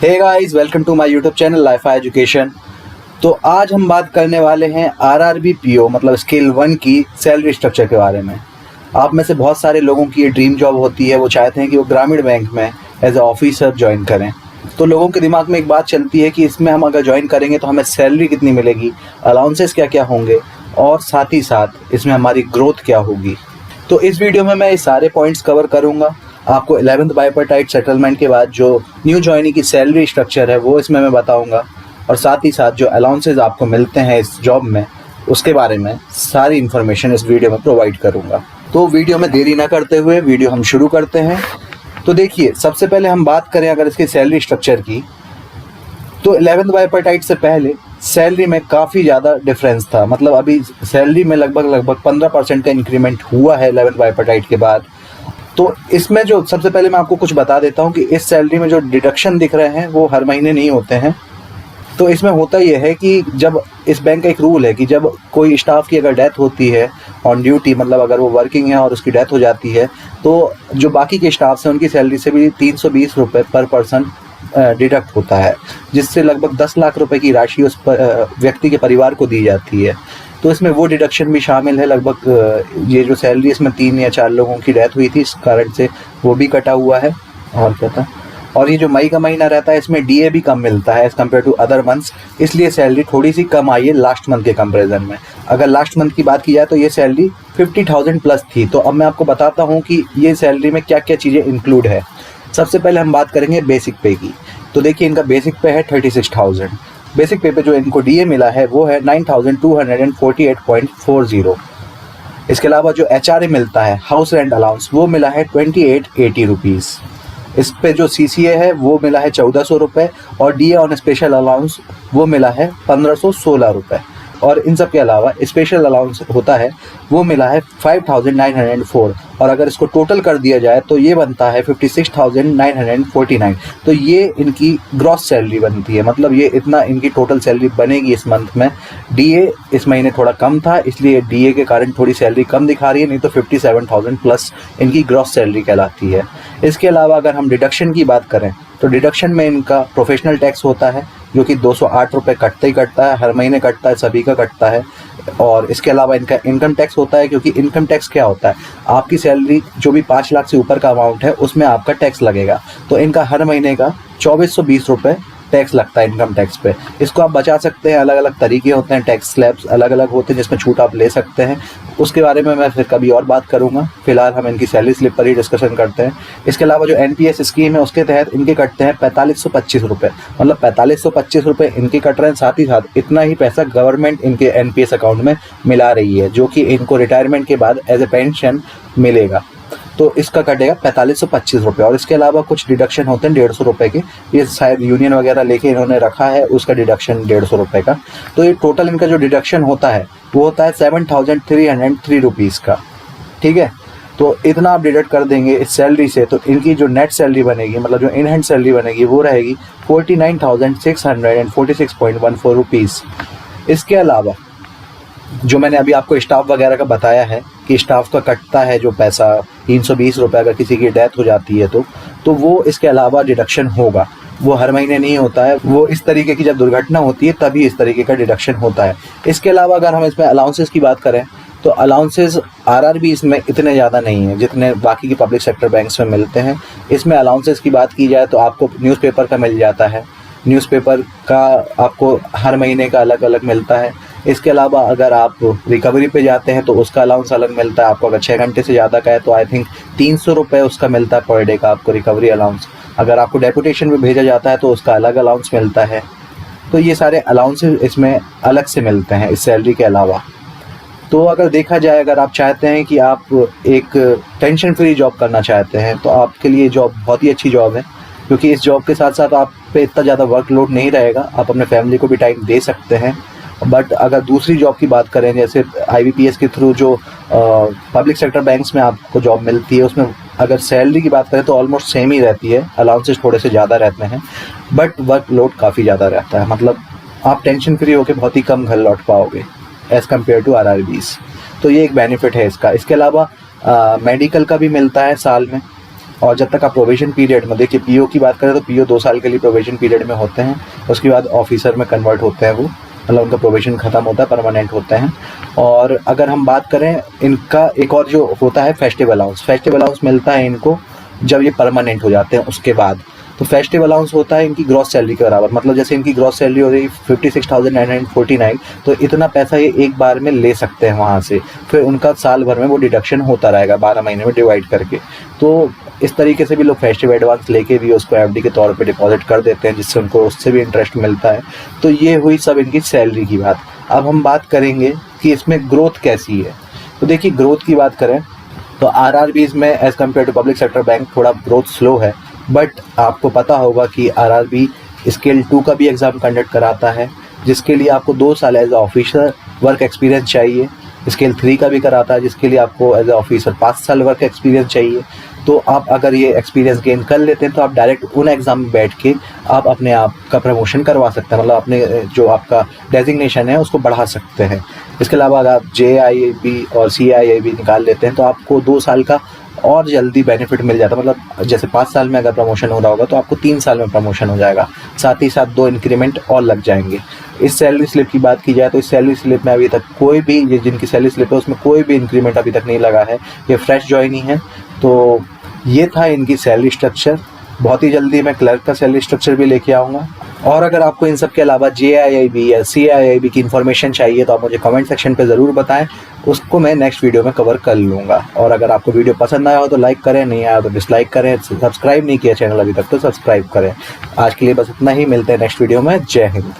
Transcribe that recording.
Hey guys, welcome to my YouTube channel life education. तो आज हम बात करने वाले हैं आरआरबी पीओ मतलब स्केल 1 की सैलरी स्ट्रक्चर के बारे में। आप में से बहुत सारे लोगों की ये ड्रीम जॉब होती है, वो चाहते हैं कि वो ग्रामीण बैंक में एज ए ऑफिसर ज्वाइन करें। तो लोगों के दिमाग में एक बात चलती है कि इसमें हम अगर ज्वाइन करेंगे तो हमें सैलरी कितनी मिलेगी, अलाउंसेस क्या क्या होंगे और साथ ही साथ इसमें हमारी ग्रोथ क्या होगी। तो इस वीडियो में मैं ये सारे पॉइंट्स कवर करूँगा। आपको 11th बाइपर्टाइट सेटलमेंट के बाद जो न्यू ज्वाइनी की सैलरी स्ट्रक्चर है वो इसमें मैं बताऊंगा, और साथ ही साथ जो अलाउंसेस आपको मिलते हैं इस जॉब में उसके बारे में सारी इन्फॉर्मेशन इस वीडियो में प्रोवाइड करूंगा। तो वीडियो में देरी ना करते हुए वीडियो हम शुरू करते हैं। तो देखिए, सबसे पहले हम बात करें अगर इसकी सैलरी स्ट्रक्चर की, तो 11th बाइपर्टाइट से पहले सैलरी में काफ़ी ज़्यादा डिफरेंस था। मतलब अभी सैलरी में लगभग 15% का इंक्रीमेंट हुआ है 11th बाइपर्टाइट के बाद। तो इसमें जो सबसे पहले मैं आपको कुछ बता देता हूँ कि इस सैलरी में जो डिडक्शन दिख रहे हैं वो हर महीने नहीं होते हैं। तो इसमें होता यह है कि जब इस बैंक का एक रूल है कि जब कोई स्टाफ की अगर डेथ होती है ऑन ड्यूटी, मतलब अगर वो वर्किंग है और उसकी डेथ हो जाती है, तो जो बाकी के स्टाफ्स हैं उनकी सैलरी से भी 320 रुपये पर पर्सन डिडक्ट होता है, जिससे लगभग 10 लाख रुपए की राशि उस व्यक्ति के परिवार को दी जाती है। तो इसमें वो डिडक्शन भी शामिल है। लगभग ये जो सैलरी इसमें 3 या 4 लोगों की डेथ हुई थी, इस कारण से वो भी कटा हुआ है। और क्या था, और ये जो मई का महीना रहता है इसमें डीए भी कम मिलता है as compared to other months, इसलिए सैलरी थोड़ी सी कम आई है लास्ट मंथ के कंपैरिजन में। अगर लास्ट मंथ की बात की जाए तो ये सैलरी 50,000 प्लस थी। तो अब मैं आपको बताता हूँ कि ये सैलरी में क्या क्या चीज़ें इंक्लूड है। सबसे पहले हम बात करेंगे बेसिक पे की। तो देखिए, इनका बेसिक पे है 36,000। बेसिक पे जो इनको डीए मिला है वो है 9,248.40। इसके अलावा जो एचआरए मिलता है, हाउस रेंट अलाउंस, वो मिला है 2880 रुपीज़। इस पे जो सीसीए है वो मिला है 1400 रुपये, और डीए ऑन स्पेशल अलाउंस वो मिला है 1516 रुपये। और इन सब के अलावा स्पेशल अलाउंस होता है वो मिला है 5,904, और अगर इसको टोटल कर दिया जाए तो ये बनता है 56,949। तो ये इनकी ग्रॉस सैलरी बनती है, मतलब ये इतना इनकी टोटल सैलरी बनेगी इस मंथ में। डीए इस महीने थोड़ा कम था, इसलिए डीए के कारण थोड़ी सैलरी कम दिखा रही है, नहीं तो 57,000 प्लस इनकी ग्रॉस सैलरी कहलाती है। इसके अलावा अगर हम डिडक्शन की बात करें तो डिडक्शन में इनका प्रोफेशनल टैक्स होता है जो कि 208 रुपये कटता ही कटता है, हर महीने कटता है, सभी का कटता है। और इसके अलावा इनका इनकम टैक्स होता है, क्योंकि इनकम टैक्स क्या होता है, आपकी सैलरी जो भी 5 लाख से ऊपर का अमाउंट है उसमें आपका टैक्स लगेगा। तो इनका हर महीने का 2420 रुपये टैक्स लगता है इनकम टैक्स पे। इसको आप बचा सकते हैं, अलग अलग तरीके होते हैं, टैक्स स्लैब्स अलग अलग होते हैं जिसमें छूट आप ले सकते हैं। उसके बारे में मैं फिर कभी और बात करूंगा। फिलहाल हम इनकी सैलरी स्लिप पर ही डिस्कशन करते हैं। इसके अलावा जो एनपीएस स्कीम है उसके तहत इनके कटते हैं 4525 रुपये, मतलब 4525 रुपये इनके कट रहे हैं। साथ ही साथ इतना ही पैसा गवर्नमेंट इनके एनपीएस अकाउंट में मिला रही है, जो कि इनको रिटायरमेंट के बाद एज ए पेंशन मिलेगा। तो इसका कटेगा 4525 रुपये। और इसके अलावा कुछ डिडक्शन होते हैं 150 रुपये के, ये शायद यूनियन वगैरह लेके इन्होंने रखा है, उसका डिडक्शन 150 रुपये का। तो ये टोटल इनका जो डिडक्शन होता है वो होता है 7,303 रुपीज़ का। ठीक है, तो इतना आप डिडक्ट कर देंगे इस सैलरी से, तो इनकी जो नेट सैलरी बनेगी, मतलब जो इन हैंड सैलरी बनेगी, वो रहेगी 49,646.14 रुपीज़। इसके अलावा जो मैंने अभी आपको स्टाफ वगैरह का बताया है कि स्टाफ का कटता है जो पैसा 320 रुपये अगर किसी की डेथ हो जाती है तो वो इसके अलावा डिडक्शन होगा। वो हर महीने नहीं होता है, वो इस तरीके की जब दुर्घटना होती है तभी इस तरीके का डिडक्शन होता है। इसके अलावा अगर हम इसमें अलाउंसेस की बात करें तो अलाउंसेस आरआरबी इसमें इतने ज़्यादा नहीं है जितने बाकी की पब्लिक सेक्टर बैंक्स में मिलते हैं। इसमें अलाउंसेस की बात की जाए तो आपको न्यूज़पेपर का मिल जाता है, न्यूज़पेपर का आपको हर महीने का अलग अलग मिलता है। इसके अलावा अगर आप रिकवरी पे जाते हैं तो उसका अलाउंस अलग मिलता है आपको। अगर 6 घंटे से ज़्यादा का है तो आई थिंक 300 रुपये उसका मिलता है पर डे का आपको रिकवरी अलाउंस। अगर आपको डेपुटेशन में भेजा जाता है तो उसका अलग अलाउंस मिलता है। तो ये सारे अलाउंसेस इसमें अलग से मिलते हैं इस सैलरी के अलावा। तो अगर देखा जाए, अगर आप चाहते हैं कि आप एक टेंशन फ्री जॉब करना चाहते हैं तो आपके लिए जॉब बहुत ही अच्छी जॉब है, क्योंकि इस जॉब के साथ साथ आप पे इतना ज़्यादा वर्कलोड नहीं रहेगा, आप अपने फैमिली को भी टाइम दे सकते हैं। बट अगर दूसरी जॉब की बात करें, जैसे आईबीपीएस के थ्रू जो पब्लिक सेक्टर बैंक्स में आपको जॉब मिलती है, उसमें अगर सैलरी की बात करें तो ऑलमोस्ट सेम ही रहती है, अलाउंसेस थोड़े से ज़्यादा रहते हैं बट वर्कलोड काफ़ी ज़्यादा रहता है। मतलब आप टेंशन फ्री होकर बहुत ही कम घर लौट पाओगे एज़ कम्पेयर टू आरआरबीज़। तो ये एक बेनिफिट है इसका। इसके अलावा मेडिकल का भी मिलता है साल में, और जब तक आप प्रोबेशन पीरियड में, देखिए पीओ की बात करें तो पीओ 2 साल के लिए प्रोबेशन पीरियड में होते हैं, उसके बाद ऑफिसर में कन्वर्ट होते हैं वो, मतलब उनका प्रोबेशन ख़त्म होता है, परमानेंट होते हैं। और अगर हम बात करें इनका एक और जो होता है फेस्टिवल अलाउंस मिलता है इनको जब ये परमानेंट हो जाते हैं उसके बाद। तो फेस्टिवल अलाउंस होता है इनकी ग्रॉस सैलरी के बराबर, मतलब जैसे इनकी ग्रॉस सैलरी हो रही 56,949, तो इतना पैसा ये एक बार में ले सकते हैं वहाँ से, फिर उनका साल भर में वो डिडक्शन होता रहेगा 12 महीने में डिवाइड करके। तो इस तरीके से भी लोग फेस्टिव एडवांस लेके भी उसको एफडी के तौर पे डिपॉजिट कर देते हैं, जिससे उनको उससे भी इंटरेस्ट मिलता है। तो ये हुई सब इनकी सैलरी की बात। अब हम बात करेंगे कि इसमें ग्रोथ कैसी है। तो देखिए ग्रोथ की बात करें तो आरआरबीज में as compared to public sector bank थोड़ा ग्रोथ स्लो है, बट आपको पता होगा कि आरआरबी स्केल 2 का भी एग्ज़ाम कंडक्ट कराता है, जिसके लिए आपको 2 साल एज ऑफिसर वर्क एक्सपीरियंस चाहिए। स्केल 3 का भी कराता है, जिसके लिए आपको एज ऑफिसर 5 साल वर्क एक्सपीरियंस चाहिए। तो आप अगर ये एक्सपीरियंस गेन कर लेते हैं तो आप डायरेक्ट उन एग्ज़ाम में बैठ के आप अपने आप का प्रमोशन करवा सकते हैं, मतलब अपने जो आपका डेजिग्नेशन है उसको बढ़ा सकते हैं। इसके अलावा अगर आप JIAB और CIAB निकाल लेते हैं तो आपको 2 साल का और जल्दी बेनिफिट मिल जाता है, मतलब जैसे 5 साल में अगर प्रमोशन हो रहा होगा तो आपको 3 साल में प्रमोशन हो जाएगा, साथ ही साथ 2 इंक्रीमेंट और लग जाएंगे। इस सैलरी स्लिप की बात की जाए तो इस सैलरी स्लिप में अभी तक कोई भी, ये जिनकी सैलरी स्लिप है उसमें कोई भी इंक्रीमेंट अभी तक नहीं लगा है, ये फ्रेश ज्वाइनिंग है। तो ये था इनकी सैलरी स्ट्रक्चर। बहुत ही जल्दी मैं क्लर्क का सैलरी स्ट्रक्चर भी लेके आऊँगा। और अगर आपको इन सब के अलावा JIAB या CIAB की इन्फॉर्मेशन चाहिए तो आप मुझे कमेंट सेक्शन पे ज़रूर बताएं, उसको मैं नेक्स्ट वीडियो में कवर कर लूँगा। और अगर आपको वीडियो पसंद आया हो तो लाइक करें, नहीं आया तो डिसलाइक करें, सब्सक्राइब नहीं किया चैनल अभी तक तो सब्सक्राइब करें। आज के लिए बस इतना ही, मिलते हैं नेक्स्ट वीडियो में। जय हिंद।